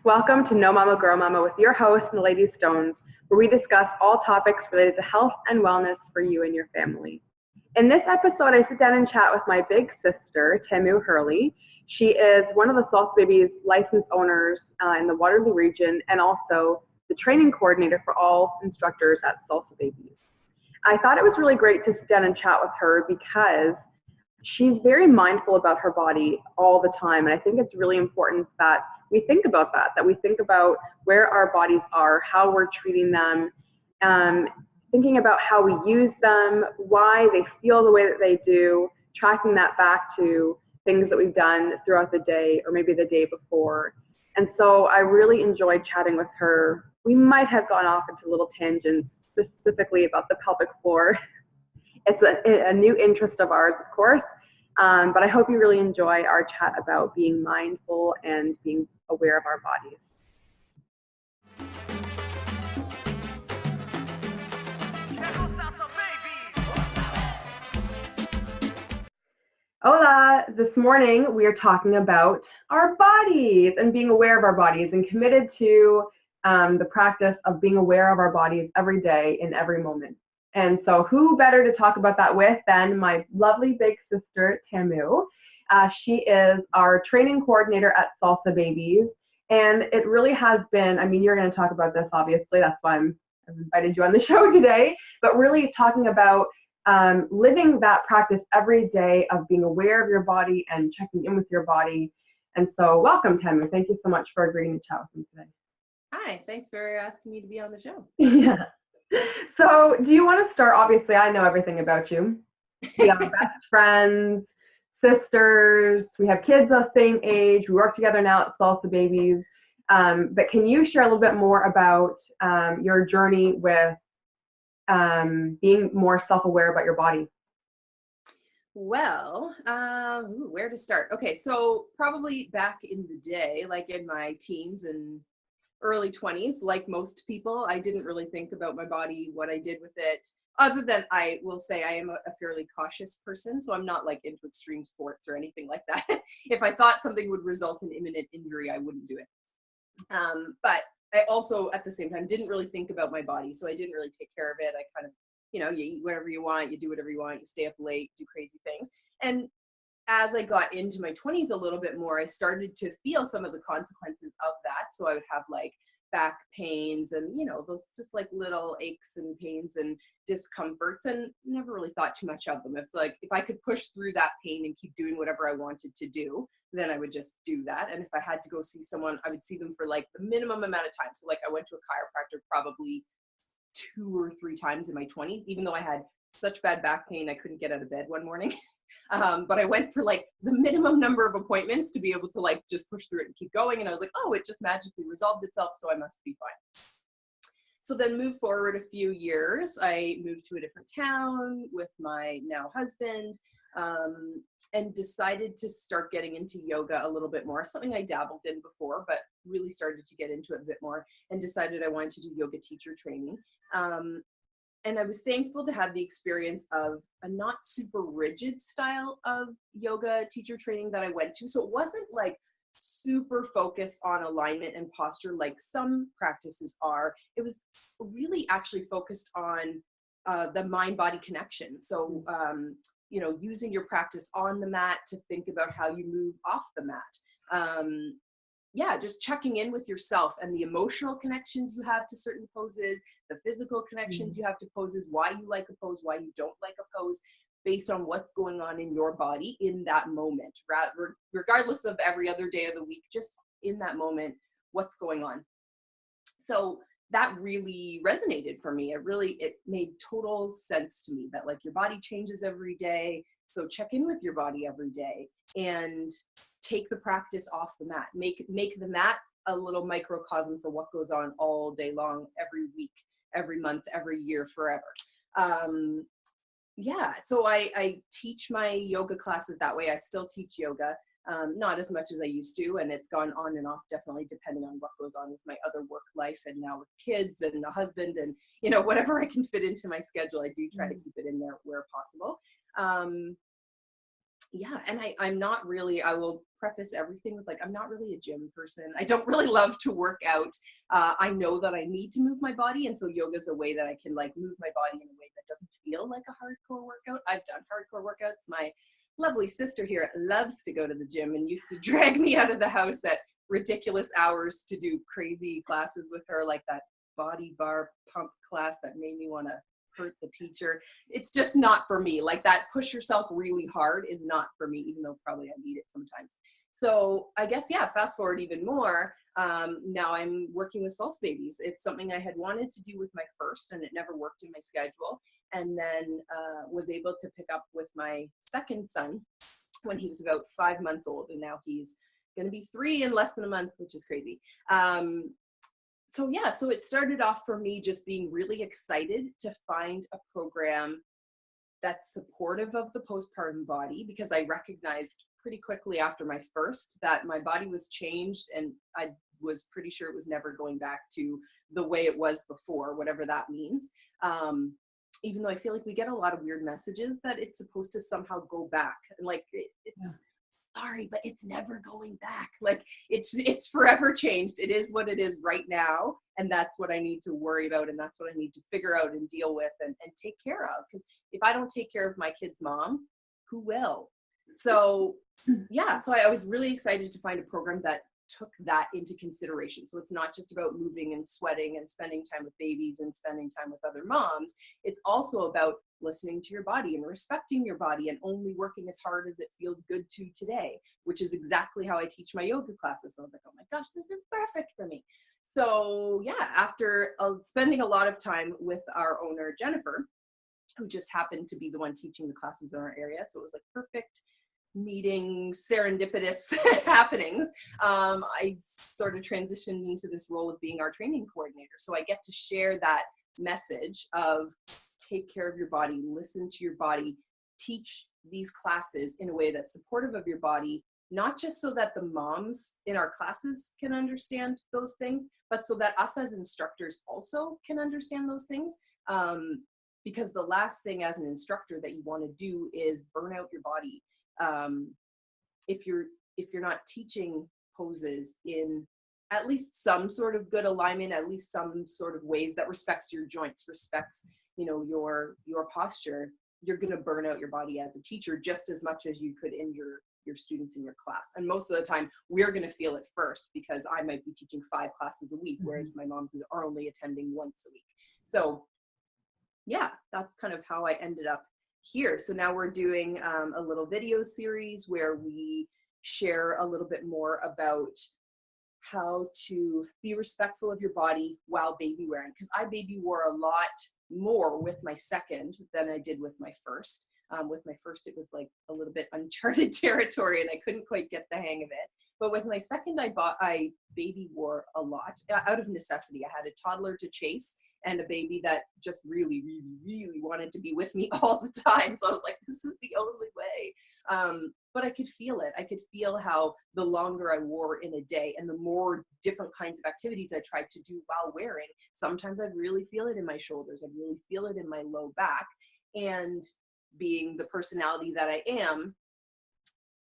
Welcome to No Mama Girl Mama with your host, Lady Stones, where we discuss all topics related to health and wellness for you and your family. In this episode, I sit down and chat with my big sister, Tamu Hurley. She is one of the Salsa Babies license owners in the Waterloo region and also the training coordinator for all instructors at Salsa Babies. I thought it was really great to sit down and chat with her because she's very mindful about her body all the time. And I think it's really important that we think about that we think about where our bodies are, how we're treating them, thinking about how we use them, why they feel the way that they do, tracking that back to things that we've done throughout the day or maybe the day before. And so I really enjoyed chatting with her. We might have gone off into little tangents specifically about the pelvic floor. It's a new interest of ours, of course, but I hope you really enjoy our chat about being mindful and being aware of our bodies. Hola! This morning we are talking about our bodies and being aware of our bodies and committed to the practice of being aware of our bodies every day in every moment. And so who better to talk about that with than my lovely big sister, Tamu. She is our training coordinator at Salsa Babies. And it really has been, I mean, you're going to talk about this, obviously. That's why I've invited you on the show today. But really talking about living that practice every day of being aware of your body and checking in with your body. And so welcome, Tamu. Thank you so much for agreeing to chat with me today. Hi, thanks for asking me to be on the show. Yeah. So do you want to start? Obviously, I know everything about you. We are best friends, sisters. We have kids of the same age. We work together now at Salsa Babies. But can you share a little bit more about your journey with being more self-aware about your body? Well, where to start? Okay, so probably back in the day, like in my teens and early 20s, like most people, I didn't really think about my body, what I did with it, other than I will say I am a fairly cautious person, so I'm not like into extreme sports or anything like that. If I thought something would result in imminent injury, I wouldn't do it. But I also, at the same time, didn't really think about my body, so I didn't really take care of it. I kind of, you eat whatever you want, you do whatever you want, you stay up late, do crazy things. And as I got into my 20s a little bit more, I started to feel some of the consequences of that. So I would have like back pains and, those just like little aches and pains and discomforts, and never really thought too much of them. It's like, if I could push through that pain and keep doing whatever I wanted to do, then I would just do that. And if I had to go see someone, I would see them for like the minimum amount of time. So like I went to a chiropractor probably 2 or 3 times in my 20s, even though I had such bad back pain I couldn't get out of bed one morning. But I went for like the minimum number of appointments to be able to like just push through it and keep going. And I was like, oh, it just magically resolved itself, so I must be fine. So then move forward a few years, I moved to a different town with my now husband, and decided to start getting into yoga a little bit more, something I dabbled in before, but really started to get into it a bit more, and decided I wanted to do yoga teacher training. And I was thankful to have the experience of a not super rigid style of yoga teacher training that I went to. So it wasn't like super focused on alignment and posture like some practices are. It was really actually focused on the mind-body connection. So, using your practice on the mat to think about how you move off the mat. Just checking in with yourself and the emotional connections you have to certain poses, the physical connections you have to poses, why you like a pose, why you don't like a pose, based on what's going on in your body in that moment, regardless of every other day of the week, just in that moment, what's going on. So that really resonated for me. It made total sense to me that like your body changes every day. So check in with your body every day and take the practice off the mat. Make the mat a little microcosm for what goes on all day long, every week, every month, every year, forever. So I teach my yoga classes that way. I still teach yoga, not as much as I used to, and it's gone on and off, definitely depending on what goes on with my other work life and now with kids and a husband and, whatever I can fit into my schedule, I do try to keep it in there where possible. Yeah, and I'm not really, I will preface everything with like, I'm not really a gym person. I don't really love to work out. I know that I need to move my body. And so yoga is a way that I can like move my body in a way that doesn't feel like a hardcore workout. I've done hardcore workouts. My lovely sister here loves to go to the gym and used to drag me out of the house at ridiculous hours to do crazy classes with her, like that body bar pump class that made me want to hurt the teacher. It's just not for me. Like that push yourself really hard is not for me, even though probably I need it sometimes. So I guess, yeah, fast forward even more. Now I'm working with Salsa babies. It's something I had wanted to do with my first, and it never worked in my schedule. And then was able to pick up with my second son when he was about 5 months old. And now he's going to be 3 in less than a month, which is crazy. So yeah, so it started off for me just being really excited to find a program that's supportive of the postpartum body, because I recognized pretty quickly after my first that my body was changed, and I was pretty sure it was never going back to the way it was before, whatever that means. Even though I feel like we get a lot of weird messages that it's supposed to somehow go back, and like sorry, but it's never going back. Like it's forever changed. It is what it is right now. And that's what I need to worry about. And that's what I need to figure out and deal with and take care of. Because if I don't take care of my kid's mom, who will? So yeah, so I was really excited to find a program that took that into consideration. So it's not just about moving and sweating and spending time with babies and spending time with other moms. It's also about listening to your body and respecting your body and only working as hard as it feels good to today, which is exactly how I teach my yoga classes. So I was like, oh my gosh, this is perfect for me. So yeah, after spending a lot of time with our owner, Jennifer, who just happened to be the one teaching the classes in our area. So it was like perfect meeting, serendipitous happenings. I sort of transitioned into this role of being our training coordinator. So I get to share that message of take care of your body, listen to your body, teach these classes in a way that's supportive of your body, not just so that the moms in our classes can understand those things, but so that us as instructors also can understand those things. Because the last thing as an instructor that you want to do is burn out your body. If you're not teaching poses in at least some sort of good alignment, at least some sort of ways that respects your joints, respects, your posture, you're going to burn out your body as a teacher just as much as you could injure your students in your class. And most of the time we're going to feel it first, because I might be teaching 5 classes a week, whereas my moms are only attending once a week. So yeah, that's kind of how I ended up here. So now we're doing a little video series where we share a little bit more about how to be respectful of your body while baby wearing, because I baby wore a lot more with my second than I did with my first. With my first, it was like a little bit uncharted territory and I couldn't quite get the hang of it. But with my second, I baby wore a lot out of necessity. I had a toddler to chase and a baby that just really, really, really wanted to be with me all the time. So I was like, this is the only way. But I could feel it. I could feel how the longer I wore in a day and the more different kinds of activities I tried to do while wearing, sometimes I'd really feel it in my shoulders. I'd really feel it in my low back. And being the personality that I am,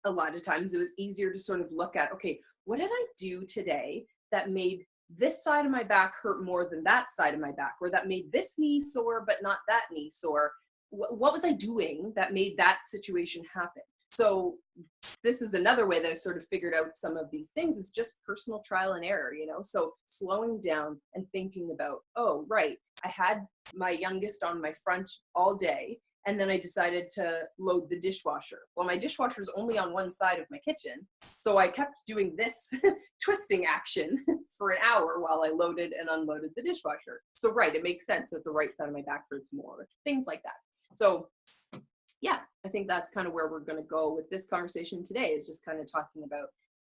a lot of times it was easier to sort of look at, okay, what did I do today that made this side of my back hurt more than that side of my back, or that made this knee sore but not that knee sore? What was I doing that made that situation happen? So this is another way that I've sort of figured out some of these things, is just personal trial and error, so slowing down and thinking about, oh, right, I had my youngest on my front all day, and then I decided to load the dishwasher. Well, my dishwasher is only on one side of my kitchen. So I kept doing this twisting action for an hour while I loaded and unloaded the dishwasher. So right, it makes sense that the right side of my back hurts more, things like that. So yeah, I think that's kind of where we're going to go with this conversation today, is just kind of talking about,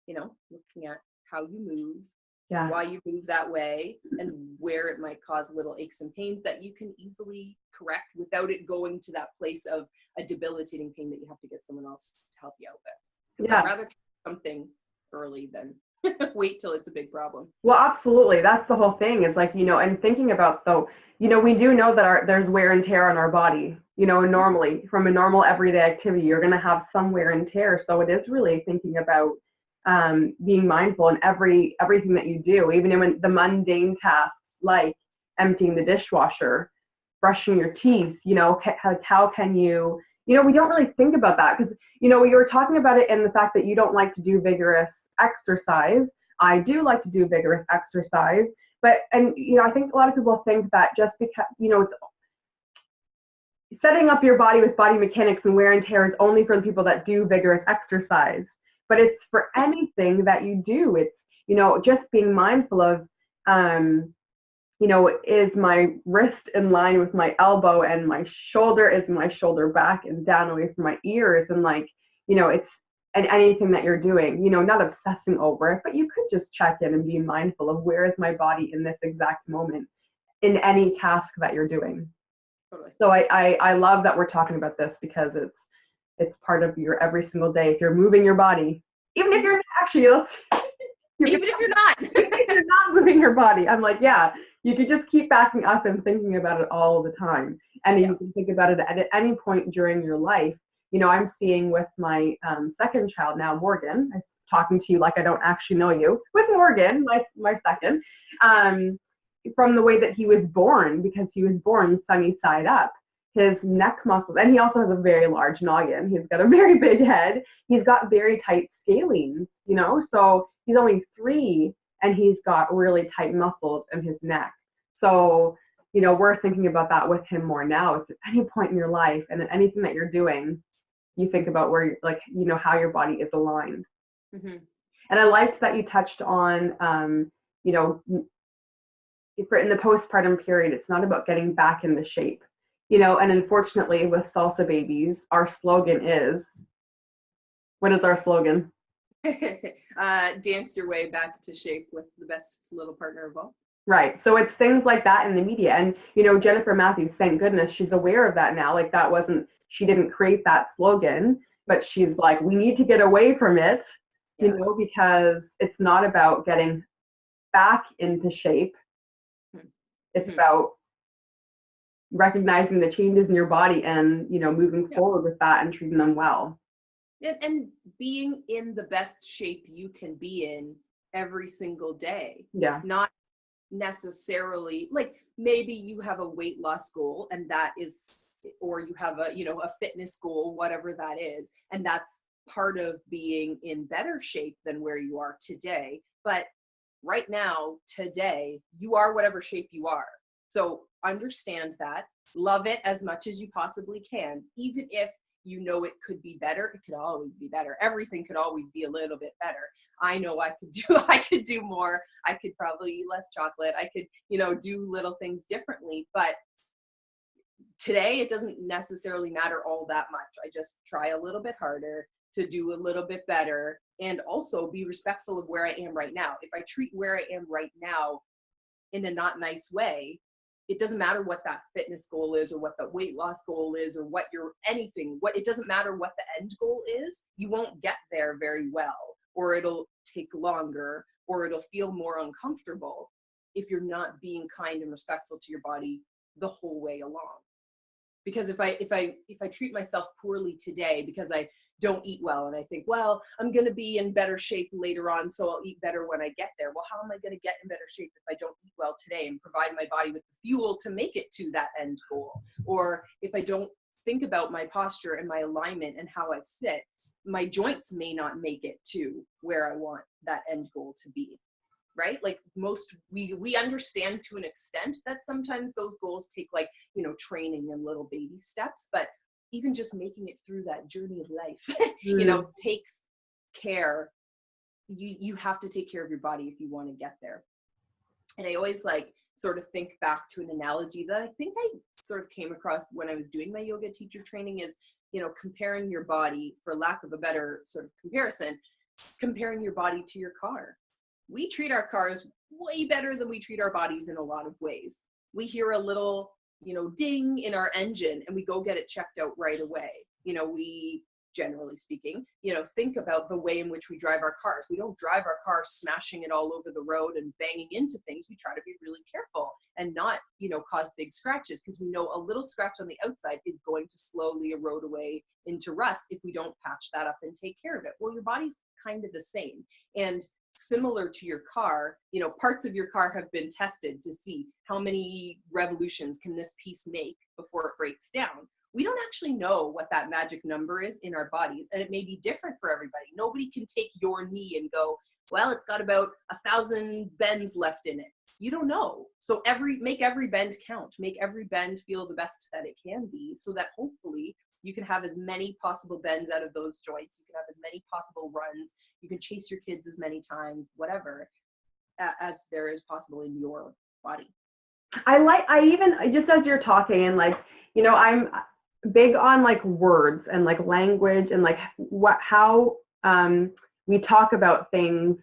looking at how you move, why you move that way, and where it might cause little aches and pains that you can easily correct without it going to that place of a debilitating pain that you have to get someone else to help you out with. Because I'd rather catch something early than wait till it's a big problem. Well, absolutely. That's the whole thing is like, and thinking about though, we do know that there's wear and tear on our body, normally from a normal everyday activity, you're going to have some wear and tear. So it is really thinking about being mindful in everything that you do, even in the mundane tasks like emptying the dishwasher, brushing your teeth, how can you, we don't really think about that because, we were talking about it in the fact that you don't like to do vigorous exercise. I do like to do vigorous exercise, but, I think a lot of people think that just because, it's setting up your body with body mechanics and wear and tear is only for the people that do vigorous exercise, but it's for anything that you do. It's, just being mindful of, is my wrist in line with my elbow and my shoulder, is my shoulder back and down away from my ears, and like, it's, and anything that you're doing, not obsessing over it, but you could just check in and be mindful of where is my body in this exact moment in any task that you're doing. Totally. So I love that we're talking about this because it's part of your every single day. If you're moving your body, even if you're actually, even if you're not, if you're not moving your body, I'm like, yeah, you could just keep backing up and thinking about it all the time. And you can think about it at any point during your life. I'm seeing with my second child now, Morgan, I'm talking to you like I don't actually know you, with Morgan, my second, from the way that he was born, because he was born sunny side up. His neck muscles, and he also has a very large noggin. He's got a very big head. He's got very tight scalenes, so he's only 3 and he's got really tight muscles in his neck. So, we're thinking about that with him more now. It's at any point in your life and anything that you're doing, you think about where you're like, how your body is aligned. Mm-hmm. And I liked that you touched on, for in the postpartum period, it's not about getting back into shape, and unfortunately with Salsa Babies, our slogan is, what is our slogan? Dance your way back to shape with the best little partner of all. Right. So it's things like that in the media. And, Jennifer Matthews, thank goodness she's aware of that now. Like she didn't create that slogan, but she's like, we need to get away from it, because it's not about getting back into shape. It's about recognizing the changes in your body and, moving forward with that and treating them well. And being in the best shape you can be in every single day. Yeah. Not necessarily, like maybe you have a weight loss goal and that is, or you have a fitness goal, whatever that is, and that's part of being in better shape than where you are today. But right now, today, you are whatever shape you are. So understand that, love it as much as you possibly can, even if it could be better. It could always be better. Everything could always be a little bit better. I know I could do more. I could probably eat less chocolate. I could, do little things differently. But today, it doesn't necessarily matter all that much. I just try a little bit harder to do a little bit better and also be respectful of where I am right now. If I treat where I am right now in a not nice way, it doesn't matter what that fitness goal is or what the weight loss goal is or what it doesn't matter what the end goal is. You won't get there very well, or it'll take longer, or it'll feel more uncomfortable if you're not being kind and respectful to your body the whole way along. Because if I treat myself poorly today because I don't eat well and I think, well, I'm going to be in better shape later on, so I'll eat better when I get there. Well, how am I going to get in better shape if I don't eat well today and provide my body with the fuel to make it to that end goal? Or if I don't think about my posture and my alignment and how I sit, my joints may not make it to where I want that end goal to be. Right? Like we understand to an extent that sometimes those goals take training and little baby steps, but even just making it through that journey of life, takes care. You have to take care of your body if you want to get there. And I always sort of think back to an analogy that I think I sort of came across when I was doing my yoga teacher training is, comparing your body, for lack of a better sort of comparison, comparing your body to your car. We treat our cars way better than we treat our bodies in a lot of ways. We hear a little, ding in our engine and we go get it checked out right away. We generally speaking. Think about the way in which we drive our cars. We don't drive our car smashing it all over the road and banging into things. We try to be really careful and not, cause big scratches, because we know a little scratch on the outside is going to slowly erode away into rust if we don't patch that up and take care of it. Well, your body's kind of the same. And similar to your car, parts of your car have been tested to see how many revolutions can this piece make before it breaks down. We don't actually know what that magic number is in our bodies, and it may be different for everybody. Nobody can take your knee and go, well, it's got about 1,000 bends left in it. You don't know. So make every bend count. Make every bend feel the best that it can be, so that hopefully you can have as many possible bends out of those joints. You can have as many possible runs. You can chase your kids as many times, whatever, as there is possible in your body. Just as you're talking, and I'm big on words and language and how we talk about things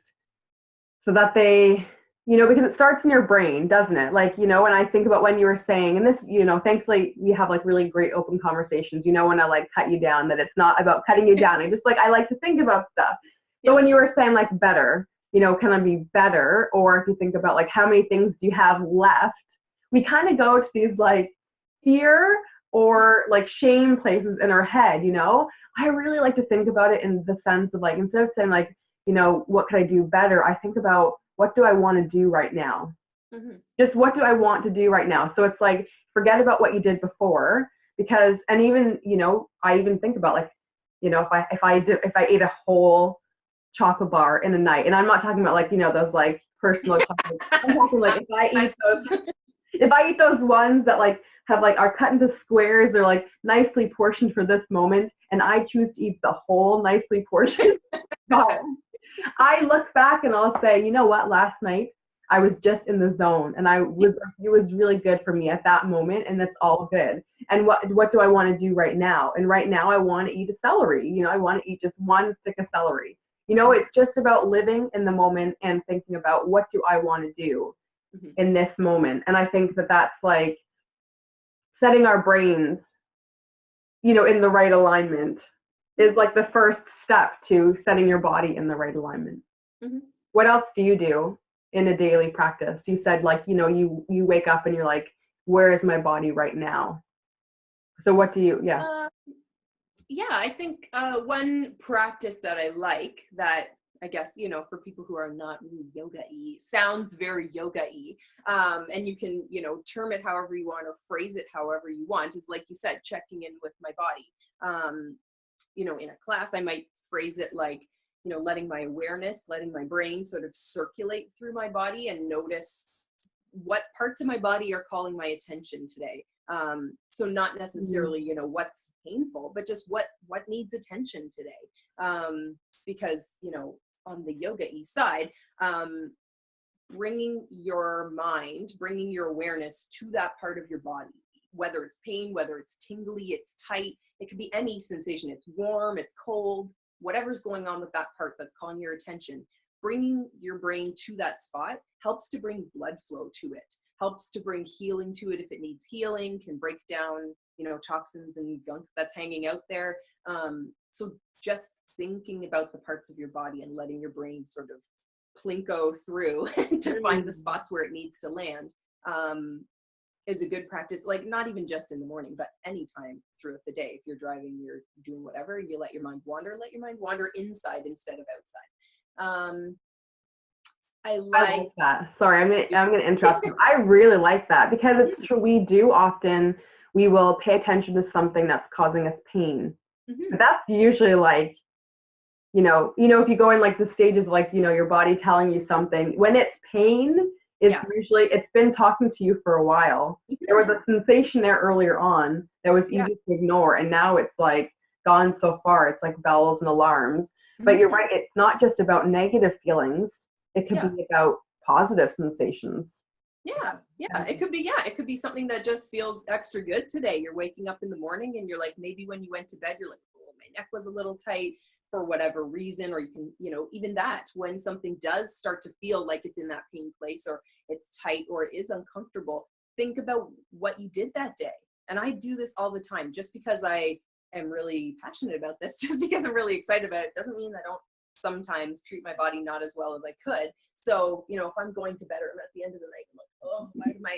so that they, because it starts in your brain, doesn't it? When I think about when you were saying, and this, thankfully we have really great open conversations, when I cut you down, that it's not about cutting you down. I like to think about stuff. So when you were saying better, can I be better? Or if you think about how many things do you have left, we kind of go to these fear or shame places in our head. I really like to think about it in the sense of instead of saying what could I do better, I think about what do I want to do right now. Mm-hmm. Just what do I want to do right now? So it's forget about what you did before, because, and even, I even think about if I ate a whole chocolate bar in a night, and I'm not talking about those personal chocolate. I'm talking if I eat those ones that are cut into squares, they're nicely portioned for this moment, and I choose to eat the whole nicely portioned bar. I look back and I'll say, you know what, last night I was just in the zone, and it was really good for me at that moment, and that's all good. And what do I want to do right now? And right now I want to eat a celery. I want to eat just one stick of celery. It's just about living in the moment and thinking about what do I want to do in this moment. And I think that that's setting our brains, in the right alignment is the first step to setting your body in the right alignment. Mm-hmm. What else do you do in a daily practice? You said you wake up and you're where is my body right now? So what do you, I think one practice that I like that I guess, for people who are not really yoga-y, sounds very yoga-y, and you can, term it however you want or phrase it however you want, is like you said, checking in with my body. In a class, I might phrase it letting my awareness, letting my brain sort of circulate through my body and notice what parts of my body are calling my attention today. So not necessarily, what's painful, but just what needs attention today. Because, on the yoga-y side, bringing your mind, bringing your awareness to that part of your body, whether it's pain, whether it's tingly, it's tight, it could be any sensation. It's warm, it's cold, whatever's going on with that part that's calling your attention. Bringing your brain to that spot helps to bring blood flow to it, helps to bring healing to it if it needs healing, can break down, toxins and gunk that's hanging out there. So just thinking about the parts of your body and letting your brain sort of plinko through to find the spots where it needs to land is a good practice. Not even just in the morning, but anytime throughout the day. If you're driving, you're doing whatever, you let your mind wander inside instead of outside. I like that. Sorry, I'm gonna interrupt you. I really like that, because it's true. We will pay attention to something that's causing us pain. Mm-hmm. But that's usually if you go in the stages your body telling you something, when it's pain, it's usually, it's been talking to you for a while. Mm-hmm. There was a sensation there earlier on that was easy to ignore, and now it's gone so far, it's bells and alarms. Mm-hmm. But you're right, it's not just about negative feelings. It could be about positive sensations. Yeah. It could be something that just feels extra good today. You're waking up in the morning and you're maybe when you went to bed, you're oh, my neck was a little tight for whatever reason, or you can, even that, when something does start to feel like it's in that pain place, or it's tight, or it is uncomfortable, think about what you did that day. And I do this all the time. Just because I am really passionate about this. Just because I'm really excited about it doesn't mean I don't sometimes treat my body not as well as I could. So, you know, if I'm going to bed or I'm at the end of the night, I'm like, oh,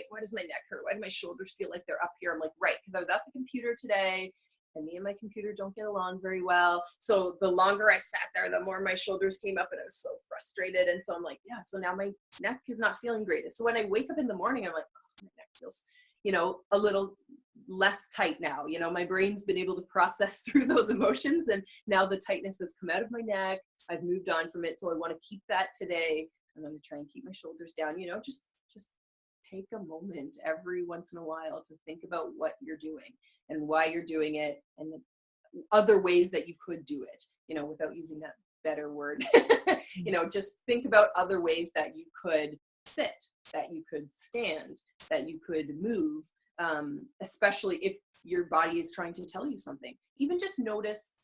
why does my neck hurt? Why do my shoulders feel like they're up here? I'm like, right, because I was at the computer today and me and my computer don't get along very well. So the longer I sat there, the more my shoulders came up and I was so frustrated. And so I'm like, yeah, so now my neck is not feeling great. So when I wake up in the morning, I'm like, oh, my neck feels, you know, a little less tight now. You know, my brain's been able to process through those emotions, and now the tightness has come out of my neck. I've moved on from it. So I want to keep that today. And I'm going to try and keep my shoulders down, you know, just take a moment every once in a while to think about what you're doing and why you're doing it and the other ways that you could do it, you know, without using that better word. You know, just think about other ways that you could sit, that you could stand, that you could move, especially if your body is trying to tell you something. Even just notice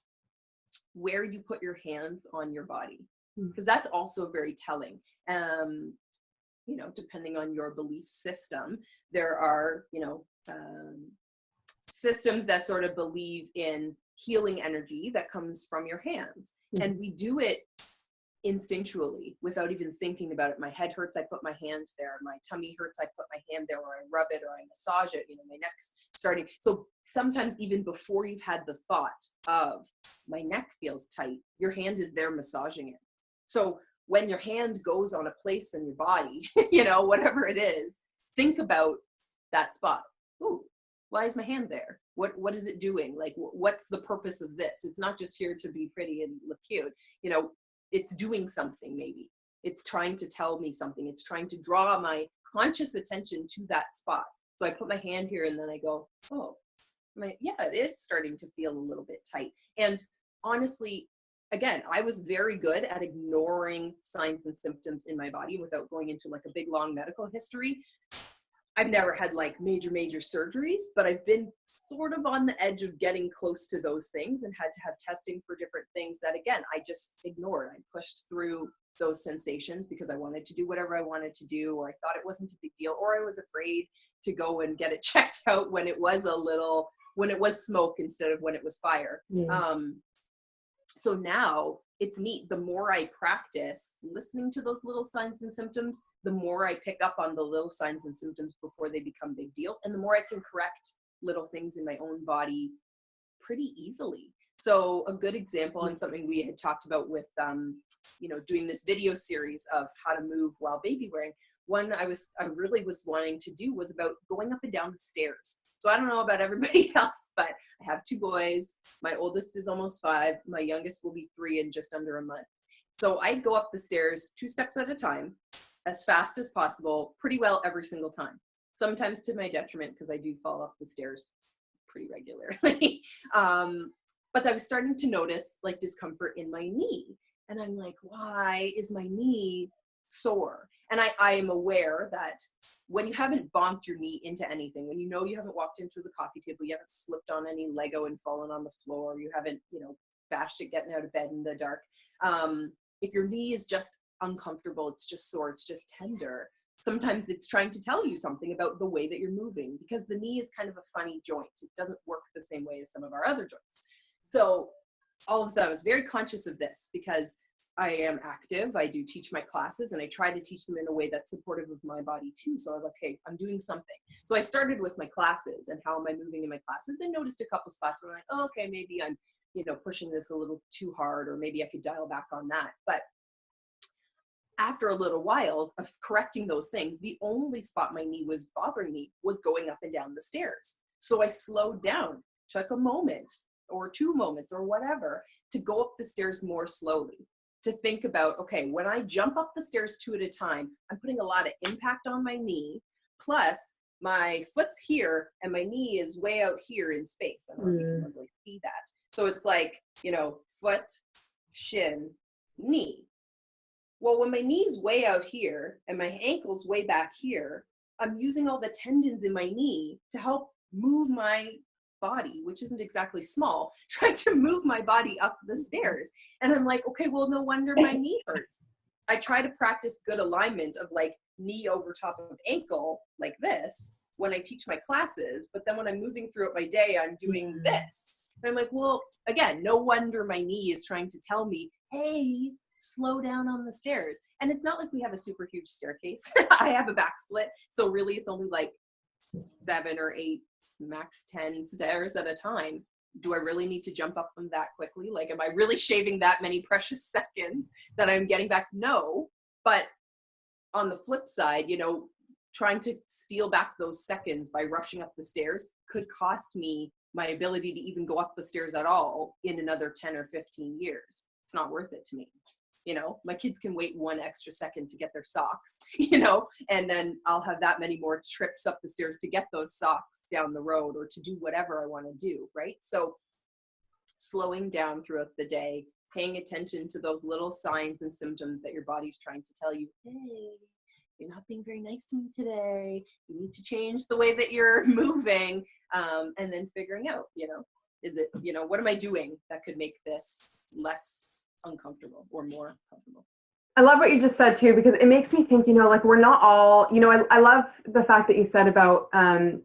where you put your hands on your body, because that's also very telling. You know, depending on your belief system, there are, you know, systems that sort of believe in healing energy that comes from your hands. And we do it instinctually without even thinking about it. My head hurts, I put my hand there. My tummy hurts, I put my hand there, or I rub it, or I massage it. You know, my neck's starting. So sometimes even before you've had the thought of my neck feels tight, your hand is there massaging it. So when your hand goes on a place in your body, you know, whatever it is, think about that spot. Ooh, why is my hand there? What is it doing? Like, what's the purpose of this? It's not just here to be pretty and look cute. You know, it's doing something maybe. It's trying to tell me something. It's trying to draw my conscious attention to that spot. So I put my hand here and then I go, oh, yeah, it is starting to feel a little bit tight. And honestly, again, I was very good at ignoring signs and symptoms in my body without going into like a big, long medical history. I've never had like major surgeries, but I've been sort of on the edge of getting close to those things and had to have testing for different things that, again, I just ignored. I pushed through those sensations because I wanted to do whatever I wanted to do, or I thought it wasn't a big deal, or I was afraid to go and get it checked out when it was smoke instead of when it was fire. So now it's neat. The more I practice listening to those little signs and symptoms, the more I pick up on the little signs and symptoms before they become big deals. And the more I can correct little things in my own body pretty easily. So a good example, and something we had talked about with, you know, doing this video series of how to move while baby wearing, one I really was wanting to do was about going up and down the stairs. So I don't know about everybody else, but I have 2 boys. My oldest is almost 5. My youngest will be 3 in just under a month. So I go up the stairs 2 steps at a time, as fast as possible, pretty well every single time. Sometimes to my detriment, because I do fall up the stairs pretty regularly. But I was starting to notice like discomfort in my knee. And I'm like, why is my knee sore? And I am aware that when you haven't bonked your knee into anything, when you know you haven't walked into the coffee table, you haven't slipped on any Lego and fallen on the floor, you haven't, you know, bashed it getting out of bed in the dark. If your knee is just uncomfortable, it's just sore, it's just tender, sometimes it's trying to tell you something about the way that you're moving, because the knee is kind of a funny joint. It doesn't work the same way as some of our other joints. So all of a sudden I was very conscious of this because I am active. I do teach my classes and I try to teach them in a way that's supportive of my body too. So I was like, hey, I'm doing something. So I started with my classes and how am I moving in my classes, and noticed a couple spots where I'm like, oh, okay, maybe I'm, you know, pushing this a little too hard, or maybe I could dial back on that. But after a little while of correcting those things, the only spot my knee was bothering me was going up and down the stairs. So I slowed down, took a moment or 2 moments or whatever to go up the stairs more slowly, to think about, okay, when I jump up the stairs 2 at a time, I'm putting a lot of impact on my knee, plus my foot's here and my knee is way out here in space. I don't know if you can really see that. So it's like, you know, foot, shin, knee. Well, when my knee's way out here and my ankle's way back here, I'm using all the tendons in my knee to help move my body, which isn't exactly small, trying to move my body up the stairs. And I'm like, okay, well, no wonder my knee hurts. I try to practice good alignment of like knee over top of ankle like this when I teach my classes, but then when I'm moving throughout my day, I'm doing this. And I'm like, well, again, no wonder my knee is trying to tell me, hey, slow down on the stairs. And it's not like we have a super huge staircase. I have a back split. So really it's only like 7 or 8, max 10 stairs at a time. Do I really need to jump up them that quickly? Like, am I really shaving that many precious seconds that I'm getting back? No. But on the flip side, you know, trying to steal back those seconds by rushing up the stairs could cost me my ability to even go up the stairs at all in another 10 or 15 years. It's not worth it to me. You know, my kids can wait 1 extra second to get their socks, you know, and then I'll have that many more trips up the stairs to get those socks down the road or to do whatever I want to do, right? So slowing down throughout the day, paying attention to those little signs and symptoms that your body's trying to tell you, hey, you're not being very nice to me today. You need to change the way that you're moving. And then figuring out, you know, is it, you know, what am I doing that could make this less uncomfortable or more comfortable? I love what you just said too, because it makes me think, you know, like we're not all, you know, I love the fact that you said about,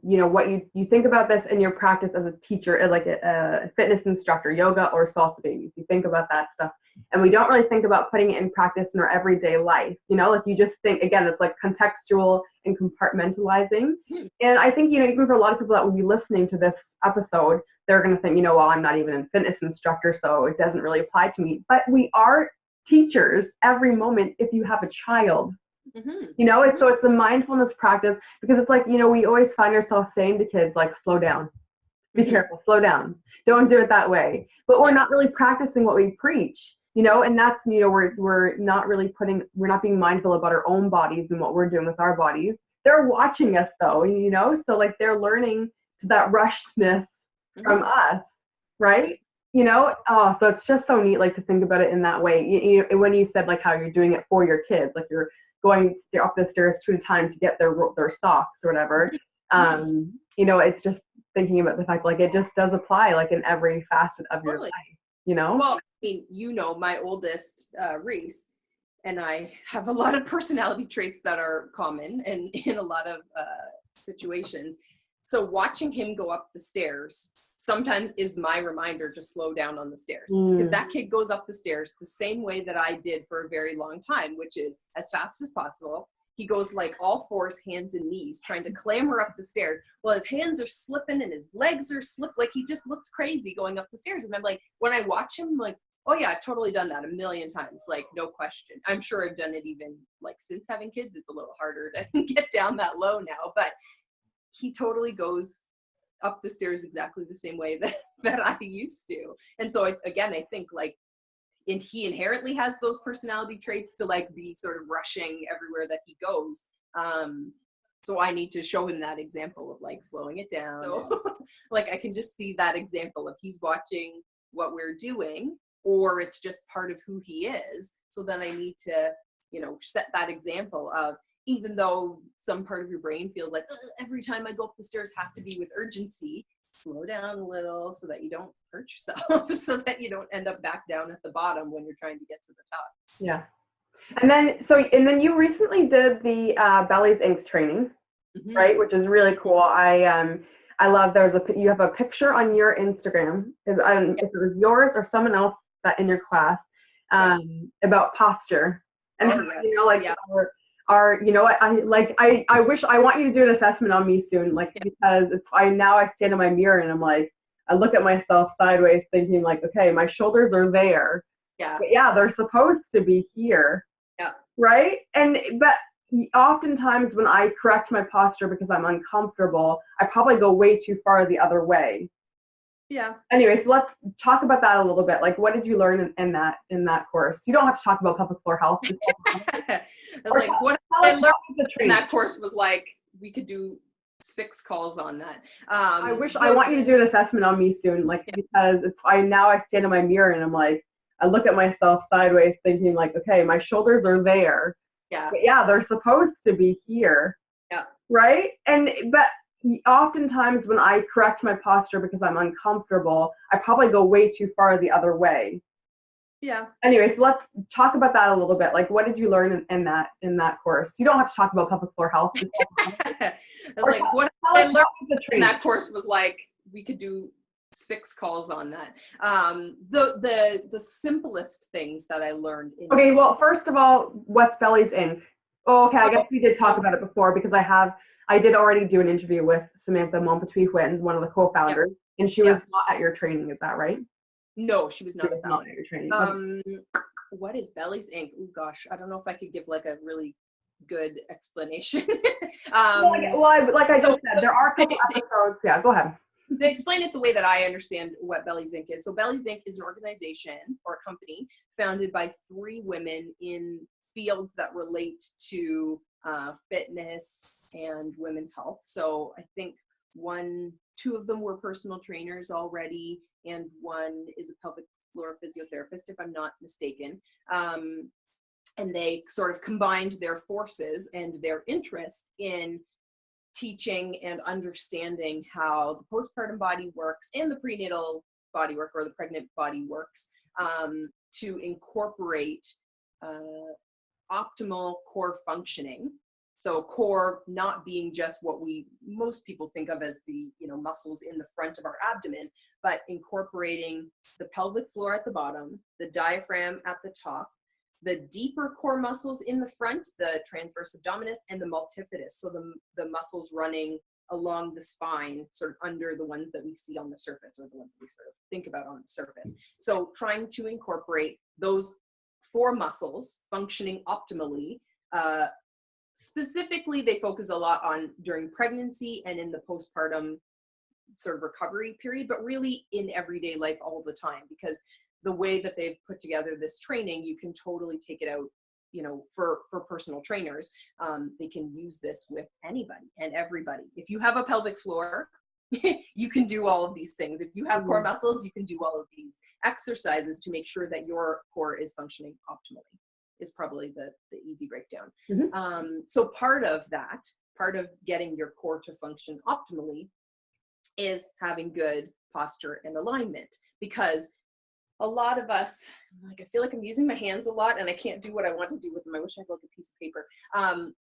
you know, what you think about this in your practice as a teacher, like a fitness instructor, yoga or salsa babies. You think about that stuff. And we don't really think about putting it in practice in our everyday life. You know, like you just think, again, it's like contextual and compartmentalizing. And I think, you know, even for a lot of people that will be listening to this episode, they're going to think, you know, well, I'm not even a fitness instructor, so it doesn't really apply to me. But we are teachers every moment if you have a child. You know, so it's a mindfulness practice, because it's like, you know, we always find ourselves saying to kids, like, slow down, be careful, slow down, don't do it that way. But we're not really practicing what we preach, you know, and that's, you know, we're not really we're not being mindful about our own bodies and what we're doing with our bodies. They're watching us though, you know, so like they're learning that rushedness from us, right? You know, so it's just so neat, like, to think about it in that way. You when you said, like, how you're doing it for your kids, like you're going up the stairs 2 at a time to get their socks or whatever. You know, it's just thinking about the fact, like, it just does apply, like, in every facet of your life, you know? Well, I mean, you know, my oldest, Reese, and I have a lot of personality traits that are common and in a lot of situations. So watching him go up the stairs sometimes is my reminder to slow down on the stairs, because that kid goes up the stairs the same way that I did for a very long time, which is as fast as possible. He goes like all fours, hands and knees, trying to clamber up the stairs. Well, his hands are slipping and his legs are like he just looks crazy going up the stairs. And I'm like, when I watch him, like, oh yeah, I've totally done that a million times, like, no question. I'm sure I've done it even like since having kids. It's a little harder to get down that low now, but he totally goes up the stairs exactly the same way that I used to. And so again, I think like he inherently has those personality traits to like be sort of rushing everywhere that he goes. So I need to show him that example of like slowing it down. So like I can just see that example of he's watching what we're doing, or it's just part of who he is. So then I need to, you know, set that example of, even though some part of your brain feels like every time I go up the stairs has to be with urgency, slow down a little so that you don't hurt yourself, so that you don't end up back down at the bottom when you're trying to get to the top. Yeah. And then you recently did the Belly's Inc. training, right? Which is really cool. I love, you have a picture on your Instagram, if it was yours or someone else that in your class, about posture. And you know, like, you know, I wish, I want you to do an assessment on me soon, like, because I stand in my mirror and I'm like, I look at myself sideways thinking like, okay, my shoulders are there. But they're supposed to be here. Right. But oftentimes when I correct my posture because I'm uncomfortable, I probably go way too far the other way. Anyway, so let's talk about that a little bit. Like, what did you learn in that course? You don't have to talk about pelvic floor health. I was like, what I learned in that course was like, we could do 6 calls on that. I want you to do an assessment on me soon, like, because I stand in my mirror and I'm like, I look at myself sideways thinking like, okay, my shoulders are there. But they're supposed to be here. Right. But oftentimes when I correct my posture because I'm uncomfortable, I probably go way too far the other way. Anyway, so let's talk about that a little bit. Like, what did you learn in that course? You don't have to talk about pelvic floor health. I was like, what I learned in that course was like, we could do 6 calls on that. The simplest things that I learned in Okay, well, first of all, what's Belly's Inc? Oh, okay, I guess we did talk about it before because I did already do an interview with Samantha Montpetit-Wins, one of the co-founders, and she was not at your training, is that right? No, she was not at that. your training. What is Belly's Inc? Oh gosh, I don't know if I could give like a really good explanation. Like I just said, there are a couple episodes. Yeah, go ahead. They explain it the way that I understand what Belly's Inc is. So Belly's Inc is an organization or a company founded by 3 women in fields that relate to fitness and women's health. So I think 2 of them were personal trainers already, and 1 is a pelvic floor physiotherapist, if I'm not mistaken. And they sort of combined their forces and their interest in teaching and understanding how the postpartum body works and the prenatal body work, or the pregnant body works, to incorporate optimal core functioning. So core not being just what most people think of as the muscles in the front of our abdomen, but incorporating the pelvic floor at the bottom, the diaphragm at the top, the deeper core muscles in the front, the transverse abdominis, and the multifidus. So the muscles running along the spine, sort of under the ones that we see on the surface, or the ones that we sort of think about on the surface. So trying to incorporate those 4 muscles functioning optimally. Specifically, they focus a lot on during pregnancy and in the postpartum sort of recovery period, but really in everyday life all the time, because the way that they've put together this training, you can totally take it out, for personal trainers. They can use this with anybody and everybody. If you have a pelvic floor, you can do all of these things. If you have core muscles, you can do all of these exercises to make sure that your core is functioning optimally, is probably the easy breakdown. So part of getting your core to function optimally is having good posture and alignment, because a lot of us, I feel like I'm using my hands a lot and I can't do what I want to do with them. I wish I had like a piece of paper.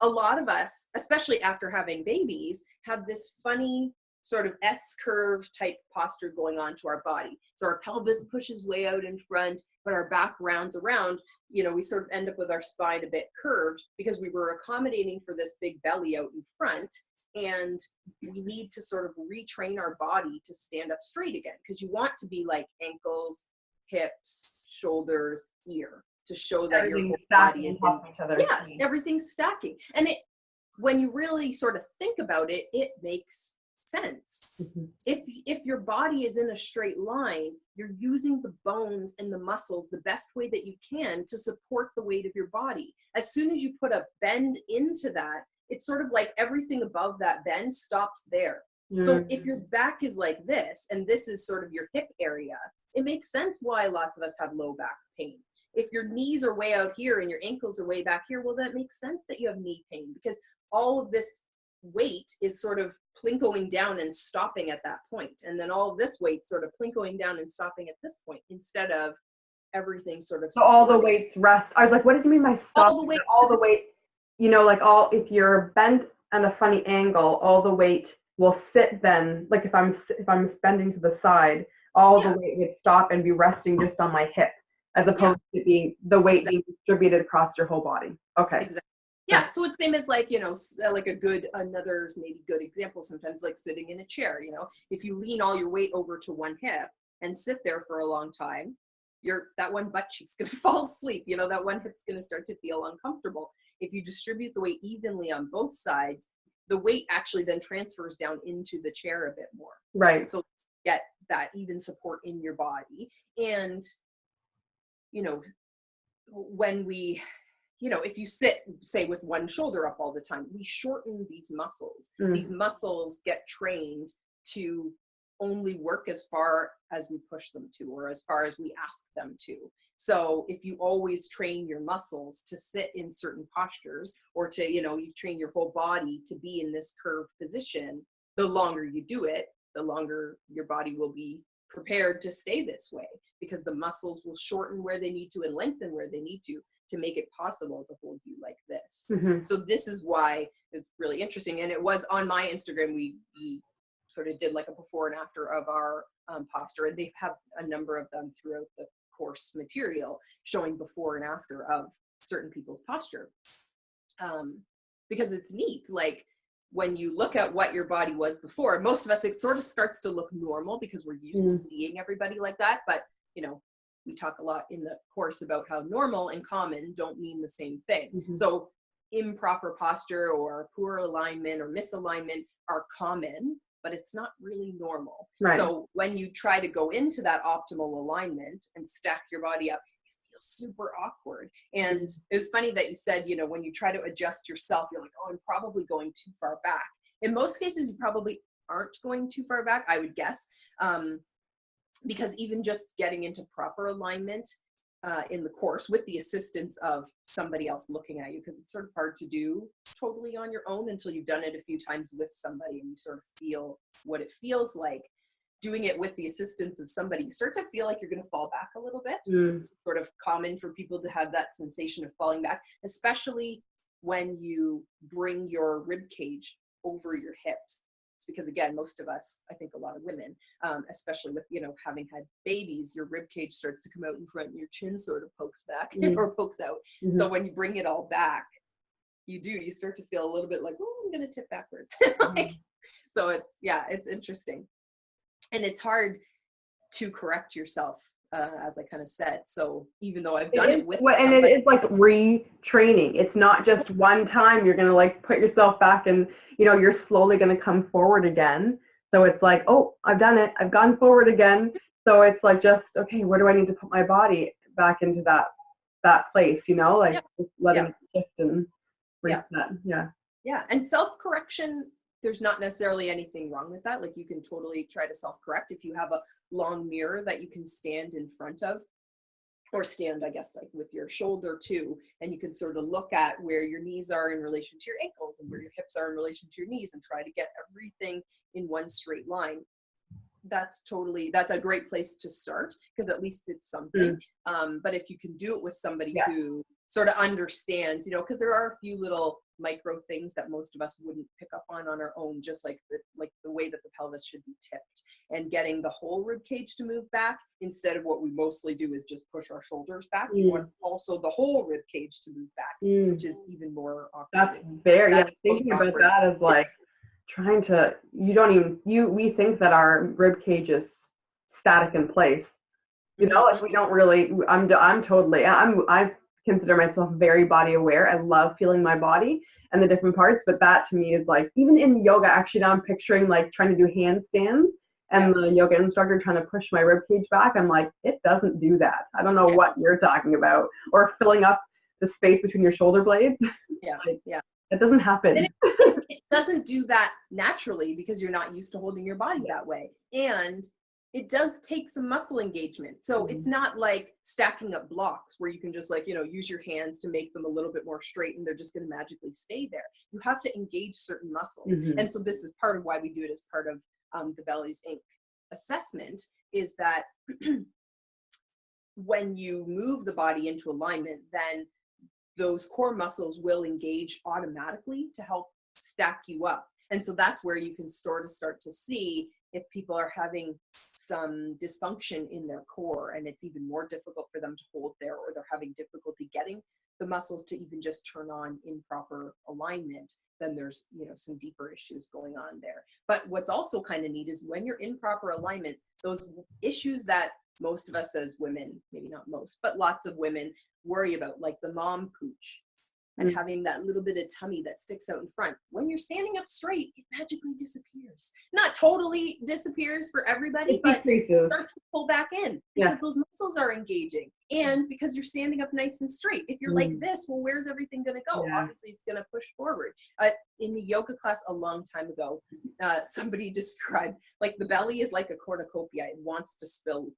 A lot of us, especially after having babies, have this funny sort of S-curve type posture going on to our body. So our pelvis pushes way out in front, but our back rounds around. We sort of end up with our spine a bit curved because we were accommodating for this big belly out in front. And we need to sort of retrain our body to stand up straight again, because you want to be like ankles, hips, shoulders, ear, to show that your whole body is on each other. Yes, everything's stacking. And when you really sort of think about it, it makes sense. If your body is in a straight line, you're using the bones and the muscles the best way that you can to support the weight of your body. As soon as you put a bend into that, it's sort of like everything above that bend stops there. So if your back is like this, and this is sort of your hip area, it makes sense why lots of us have low back pain. If your knees are way out here and your ankles are way back here, well, that makes sense that you have knee pain, because all of this weight is sort of plinkoing down and stopping at that point. And then all of this weight sort of plinkoing down and stopping at this point, instead of everything sort of. So all the weights rest. I was like, what did you mean by stop? All the weight, if you're bent at a funny angle, all the weight will sit then. Like if I'm bending to the side, all the weight would stop and be resting just on my hip, as opposed to being the weight being distributed across your whole body. Okay. Exactly. Yeah, so it's same as like another maybe good example sometimes, like sitting in a chair. If you lean all your weight over to one hip and sit there for a long time, that one butt cheek's going to fall asleep. That one hip's going to start to feel uncomfortable. If you distribute the weight evenly on both sides, the weight actually then transfers down into the chair a bit more. Right. So get that even support in your body. And, when we, if you sit, say, with one shoulder up all the time, we shorten these muscles. These muscles get trained to only work as far as we push them to, or as far as we ask them to. So if you always train your muscles to sit in certain postures, or to, you train your whole body to be in this curved position, the longer you do it, the longer your body will be prepared to stay this way, because the muscles will shorten where they need to and lengthen where they need to make it possible to hold you like this. So this is why it's really interesting. And it was on my Instagram, we sort of did like a before and after of our posture, and they have a number of them throughout the course material showing before and after of certain people's posture. Because it's neat, like when you look at what your body was before, most of us, it sort of starts to look normal because we're used to seeing everybody like that. But, you know, we talk a lot in the course about how normal and common don't mean the same thing. So improper posture or poor alignment or misalignment are common, but it's not really normal. Right. So when you try to go into that optimal alignment and stack your body up, super awkward. And it was funny that you said, you know, when you try to adjust yourself, you're like, oh, I'm probably going too far back. In most cases, you probably aren't going too far back, I would guess, because even just getting into proper alignment in the course with the assistance of somebody else looking at you, because it's sort of hard to do totally on your own until you've done it a few times with somebody and you sort of feel what it feels like. Doing it with the assistance of somebody, you start to feel like you're going to fall back a little bit. It's sort of common for people to have that sensation of falling back, especially when you bring your rib cage over your hips. Because again, most of us, I think a lot of women, especially with, you know, having had babies, your rib cage starts to come out in front and your chin sort of pokes back or pokes out. So when you bring it all back, you start to feel a little bit like, oh, I'm going to tip backwards. So it's interesting. And it's hard to correct yourself, as I kind of said. So even though I've done it with and it is like retraining. It's not just one time you're going to like put yourself back and, you know, you're slowly going to come forward again. So it's like, oh, I've done it. I've gone forward again. So it's like, just, okay, where do I need to put my body back into that place, you know, like just letting it shift and reset. Yeah. And self-correction, there's not necessarily anything wrong with that. Like you can totally try to self-correct if you have a long mirror that you can stand in front of, or stand, I guess, like with your shoulder too. And you can sort of look at where your knees are in relation to your ankles and where your hips are in relation to your knees and try to get everything in one straight line. That's a great place to start because at least it's something. But if you can do it with somebody who sort of understands, you know, because there are a few little micro things that most of us wouldn't pick up on our own, just like the way that the pelvis should be tipped, and getting the whole rib cage to move back instead of what we mostly do is just push our shoulders back. You want also the whole rib cage to move back, which is even more awkward. That's thinking about that is like trying to, we think that our rib cage is static in place, you know, like we don't really, I consider myself very body aware. I love feeling my body and the different parts, but that to me is like, even in yoga, actually now I'm picturing like trying to do handstands and the yoga instructor trying to push my rib cage back. I'm like, it doesn't do that. I don't know what you're talking about. Or filling up the space between your shoulder blades. It doesn't happen. And it doesn't do that naturally because you're not used to holding your body that way. And it does take some muscle engagement. So it's not like stacking up blocks where you can just like, you know, use your hands to make them a little bit more straight and they're just going to magically stay there. You have to engage certain muscles. And so this is part of why we do it as part of the Bellies Inc. assessment, is that when you move the body into alignment, then those core muscles will engage automatically to help stack you up. And so that's where you can sort of start to see if people are having some dysfunction in their core and it's even more difficult for them to hold there, or they're having difficulty getting the muscles to even just turn on in proper alignment, then there's, you know, some deeper issues going on there. But what's also kind of neat is when you're in proper alignment, those issues that most of us as women, maybe not most, but lots of women worry about, like the mom pooch and having that little bit of tummy that sticks out in front. When you're standing up straight, it magically disappears. Not totally disappears for everybody, but it starts to pull back in because those muscles are engaging. And because you're standing up nice and straight. If you're like this, well, where's everything going to go? Obviously, it's going to push forward. In the yoga class a long time ago, somebody described, like, the belly is like a cornucopia. It wants to spill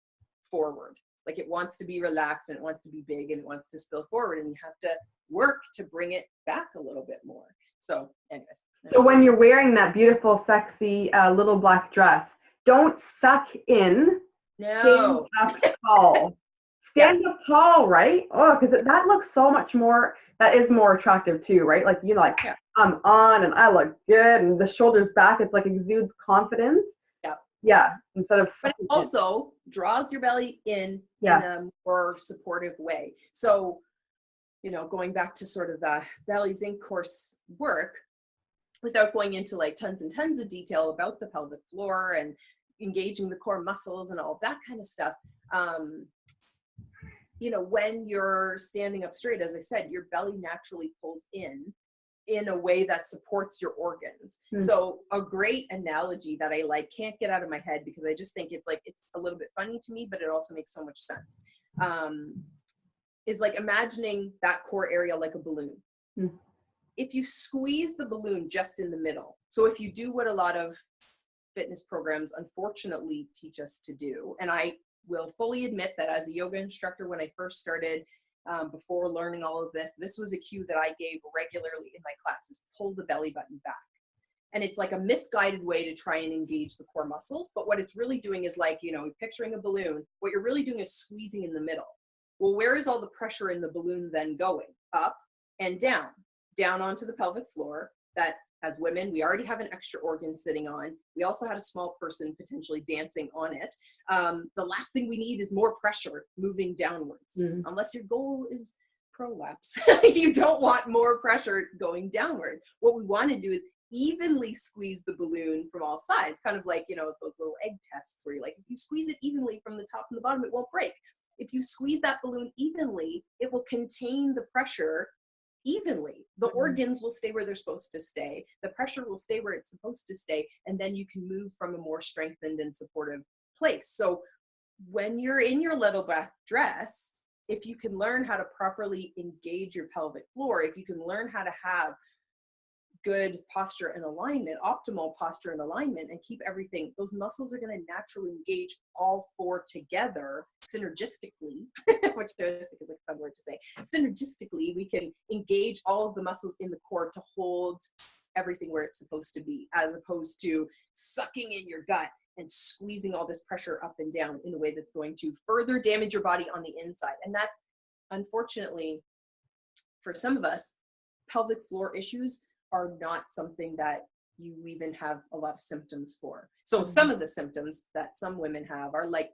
forward. Like, it wants to be relaxed and it wants to be big and it wants to spill forward, and you have to work to bring it back a little bit more. So anyways. So when you're wearing that beautiful, sexy little black dress, don't suck in. No. Stand up tall. stand Yes. up tall, right? Oh, because that looks so much more, that is more attractive too, right? Like, like, Yeah. I'm on and I look good and the shoulders back, it's like exudes confidence. Yeah. Yeah, instead of But it sucking in. also draws your belly in Yeah. a more supportive way. So, going back to sort of the Belly Zinc course work, without going into like tons and tons of detail about the pelvic floor and engaging the core muscles and all that kind of stuff. When you're standing up straight, as I said, your belly naturally pulls in a way that supports your organs. So a great analogy that I like, can't get out of my head because I just think it's a little bit funny to me, but it also makes so much sense. Is like imagining that core area like a balloon. If you squeeze the balloon just in the middle, so if you do what a lot of fitness programs unfortunately teach us to do, and I will fully admit that as a yoga instructor, when I first started, before learning all of this was a cue that I gave regularly in my classes: pull the belly button back. And it's like a misguided way to try and engage the core muscles. But what it's really doing is like, picturing a balloon, what you're really doing is squeezing in the middle. Well, where is all the pressure in the balloon then going? Up and down onto the pelvic floor that, as women, we already have an extra organ sitting on. We also had a small person potentially dancing on it. The last thing we need is more pressure moving downwards, unless your goal is prolapse. You don't want more pressure going downward. What we want to do is evenly squeeze the balloon from all sides, kind of like, those little egg tests where you're like, if you squeeze it evenly from the top and the bottom, it won't break. If you squeeze that balloon evenly, it will contain the pressure evenly. The organs will stay where they're supposed to stay. The pressure will stay where it's supposed to stay. And then you can move from a more strengthened and supportive place. So when you're in your little black dress, if you can learn how to properly engage your pelvic floor, if you can learn how to have good posture and alignment, optimal posture and alignment, and keep everything, those muscles are going to naturally engage all four together synergistically, which I just think is like a fun word to say. Synergistically, we can engage all of the muscles in the core to hold everything where it's supposed to be, as opposed to sucking in your gut and squeezing all this pressure up and down in a way that's going to further damage your body on the inside. And that's, unfortunately, for some of us, pelvic floor issues are not something that you even have a lot of symptoms for. So some of the symptoms that some women have are like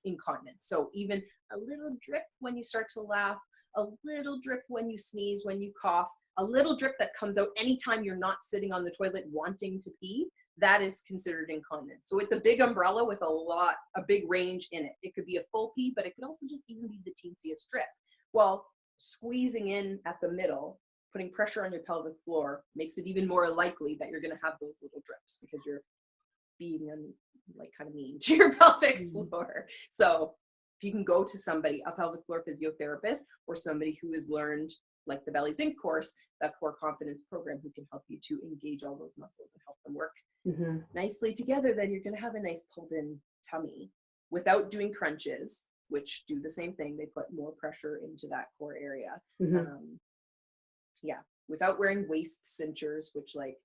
incontinence. So even a little drip when you start to laugh, a little drip when you sneeze, when you cough, a little drip that comes out anytime you're not sitting on the toilet wanting to pee, that is considered incontinence. So it's a big umbrella with a big range in it. It could be a full pee, but it could also just even be the teensiest drip. Well, squeezing in at the middle, putting pressure on your pelvic floor, makes it even more likely that you're going to have those little drips because you're being like kind of mean to your pelvic floor. So if you can go to somebody, a pelvic floor physiotherapist, or somebody who has learned, like the Belly Zinc course, that core confidence program, who can help you to engage all those muscles and help them work nicely together, then you're going to have a nice pulled in tummy without doing crunches, which do the same thing. They put more pressure into that core area. Without wearing waist cinchers, which like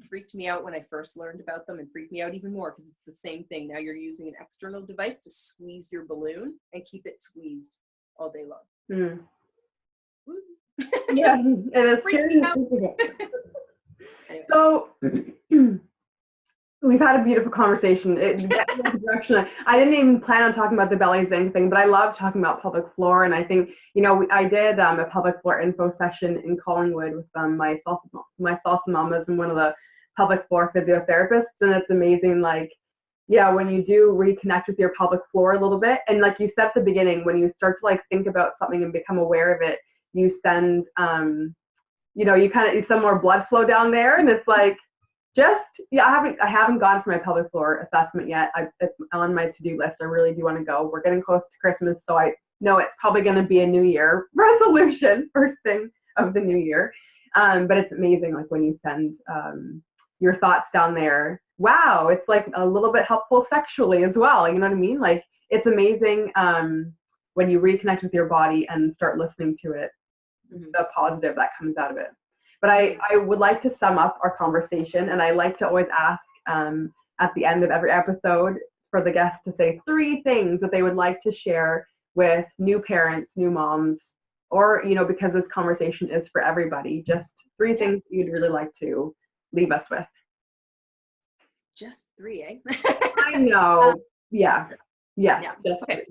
freaked me out when I first learned about them, and freaked me out even more because it's the same thing. Now you're using an external device to squeeze your balloon and keep it squeezed all day long. Yeah, and it's scary. So we've had a beautiful conversation. I didn't even plan on talking about the Belly Zinc thing, but I love talking about pelvic floor. And I think, I did a pelvic floor info session in Collingwood with my Salsa mamas and one of the pelvic floor physiotherapists. And it's amazing, when you do reconnect with your pelvic floor a little bit. And like you said at the beginning, when you start to think about something and become aware of it, you send, you send more blood flow down there. And it's like, I haven't gone for my pelvic floor assessment yet. It's on my to-do list. I really do want to go. We're getting close to Christmas, so I know it's probably going to be a New Year resolution, first thing of the new year. But it's amazing, when you send your thoughts down there. Wow, it's a little bit helpful sexually as well. You know what I mean? It's amazing when you reconnect with your body and start listening to it, the positive that comes out of it. But I would like to sum up our conversation, and I like to always ask at the end of every episode for the guests to say 3 things that they would like to share with new parents, new moms, or, you know, because this conversation is for everybody, just 3 things you'd really like to leave us with. Just 3, eh? I know. Yeah. Yes. Yeah. Just Okay.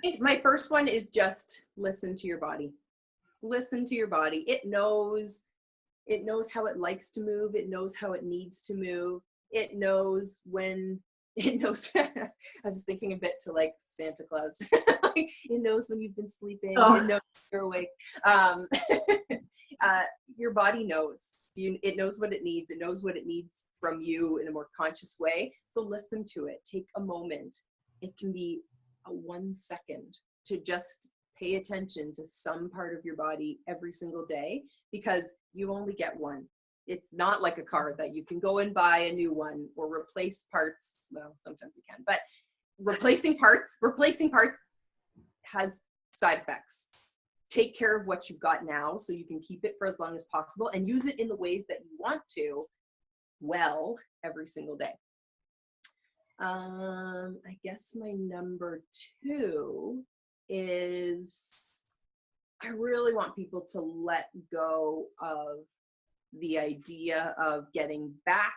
3. My first one is just listen to your body. Listen to your body. It knows how it likes to move. It knows how it needs to move. It knows when it knows. I was thinking a bit to like Santa Claus. Like, it knows when you've been sleeping. Oh. It knows you're awake. Your body knows. It knows what it needs. It knows what it needs from you in a more conscious way. So listen to it. Take a moment. It can be a 1 second to just pay attention to some part of your body every single day, because you only get one. It's not like a car that you can go and buy a new one or replace parts. Well, sometimes you can, but replacing parts has side effects. Take care of what you've got now so you can keep it for as long as possible and use it in the ways that you want to well every single day. I guess my number 2 is I really want people to let go of the idea of getting back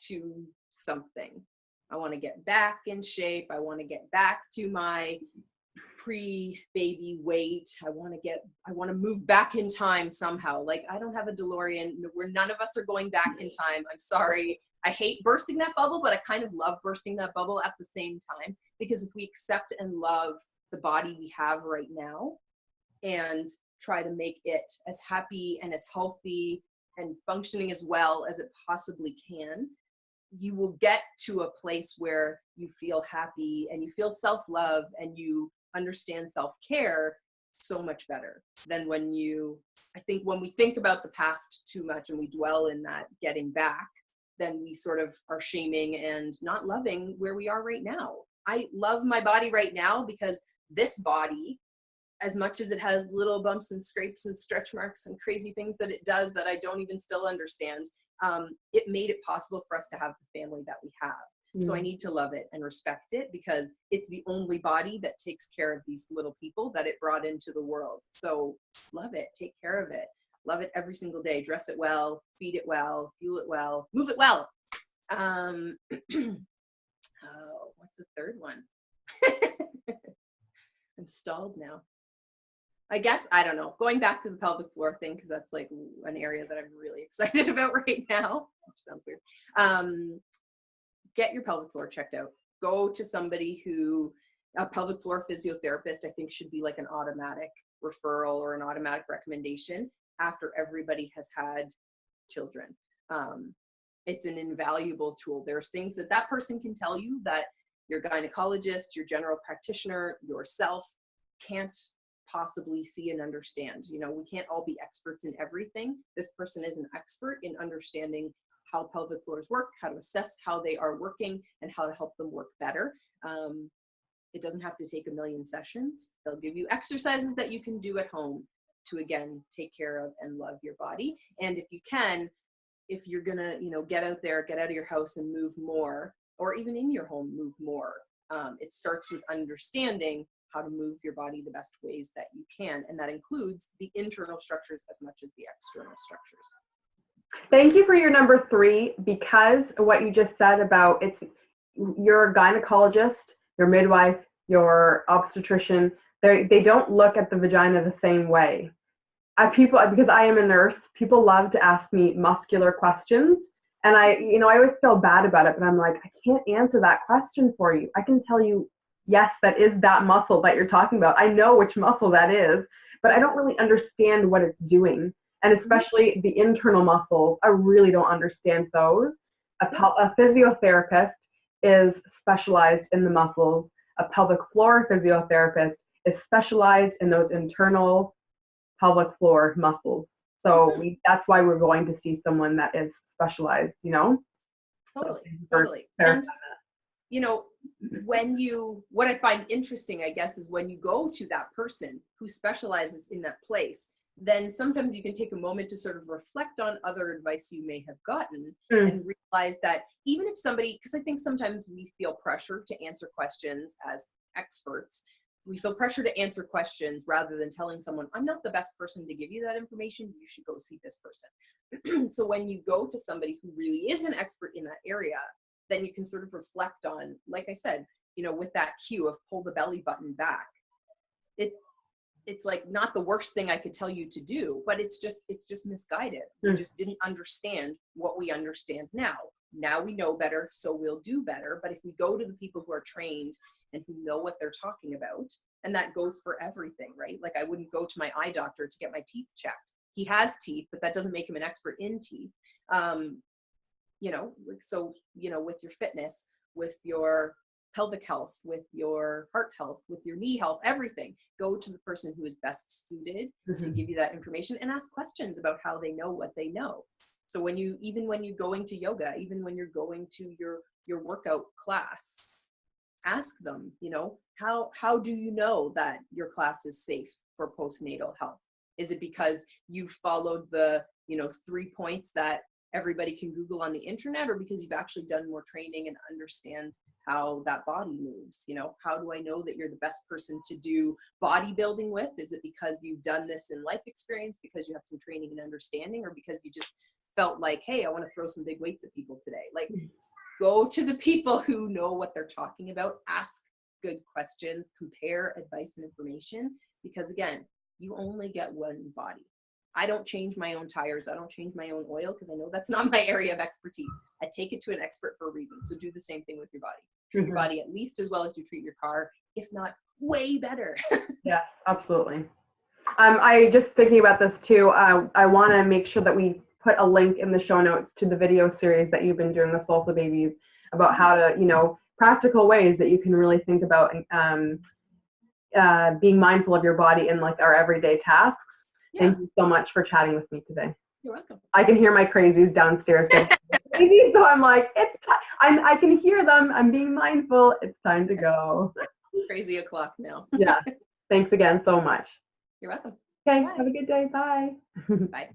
to something. I want to get back in shape. I want to get back to my pre-baby weight. I want to move back in time somehow. Like, I don't have a DeLorean where none of us are going back in time. I'm sorry. I hate bursting that bubble, but I kind of love bursting that bubble at the same time, because if we accept and love the body we have right now and try to make it as happy and as healthy and functioning as well as it possibly can, you will get to a place where you feel happy and you feel self-love and you understand self-care so much better than when we think about the past too much and we dwell in that getting back, then we sort of are shaming and not loving where we are right now. I love my body right now because this body, as much as it has little bumps and scrapes and stretch marks and crazy things that it does that I don't even still understand, it made it possible for us to have the family that we have. So I need to love it and respect it because it's the only body that takes care of these little people that it brought into the world. So love it, take care of it, love it every single day, dress it well, feed it well, fuel it well, move it well. Oh, what's the third one? I'm stalled now. I guess, I don't know, going back to the pelvic floor thing, because that's like an area that I'm really excited about right now, which sounds weird. Get your pelvic floor checked out. Go to somebody a pelvic floor physiotherapist, I think should be like an automatic referral or an automatic recommendation after everybody has had children. It's an invaluable tool. There's things that person can tell you that your gynecologist, your general practitioner, yourself can't possibly see and understand. You know, we can't all be experts in everything. This person is an expert in understanding how pelvic floors work, how to assess how they are working, and how to help them work better. It doesn't have to take a million sessions. They'll give you exercises that you can do at home to, again, take care of and love your body. And if you can, if you're gonna, get out there, get out of your house and move more, or even in your home, move more. It starts with understanding how to move your body the best ways that you can. And that includes the internal structures as much as the external structures. Thank you for your number 3, because what you just said about your gynecologist, your midwife, your obstetrician, they don't look at the vagina the same way. Because I am a nurse, people love to ask me muscular questions. And I always feel bad about it, but I'm like, I can't answer that question for you. I can tell you, yes, that is that muscle that you're talking about. I know which muscle that is, but I don't really understand what it's doing. And especially the internal muscles, I really don't understand those. A physiotherapist is specialized in the muscles. A pelvic floor physiotherapist is specialized in those internal pelvic floor muscles. So that's why we're going to see someone that is specialized, Totally. And, what I find interesting, I guess, is when you go to that person who specializes in that place, then sometimes you can take a moment to sort of reflect on other advice you may have gotten and realize that even if somebody, because I think sometimes we feel pressure to answer questions as experts, we feel pressure to answer questions rather than telling someone, I'm not the best person to give you that information. You should go see this person. So when you go to somebody who really is an expert in that area, then you can sort of reflect on, like I said, with that cue of pull the belly button back. It's like not the worst thing I could tell you to do, but it's just misguided. We just didn't understand what we understand now. Now we know better, so we'll do better. But if we go to the people who are trained and who know what they're talking about, and that goes for everything, right? Like I wouldn't go to my eye doctor to get my teeth checked. He has teeth, but that doesn't make him an expert in teeth. With your fitness, with your pelvic health, with your heart health, with your knee health, everything, go to the person who is best suited to give you that information and ask questions about how they know what they know. So even when you're going to yoga, even when you're going to your workout class, ask them, how do you know that your class is safe for postnatal health? Is it because you followed the 3 points that everybody can Google on the internet, or because you've actually done more training and understand how that body moves? How do I know that you're the best person to do bodybuilding with? Is it because you've done this in life experience, because you have some training and understanding, or because you just felt like, hey, I want to throw some big weights at people today? Like, go to the people who know what they're talking about, ask good questions, compare advice and information, because again, you only get one body. I don't change my own tires. I don't change my own oil because I know that's not my area of expertise. I take it to an expert for a reason. So do the same thing with your body. Treat your body at least as well as you treat your car, if not way better. Yeah, absolutely. I just thinking about this too. I want to make sure that we put a link in the show notes to the video series that you've been doing, the Salsa Babies, about how to, practical ways that you can really think about being mindful of your body in like our everyday tasks. Yeah. Thank you so much for chatting with me today. You're welcome. I can hear my crazies downstairs getting crazy, so I'm like, I can hear them. I'm being mindful. It's time to go. Crazy o'clock now. Yeah. Thanks again so much. You're welcome. Okay. Bye. Have a good day. Bye. Bye.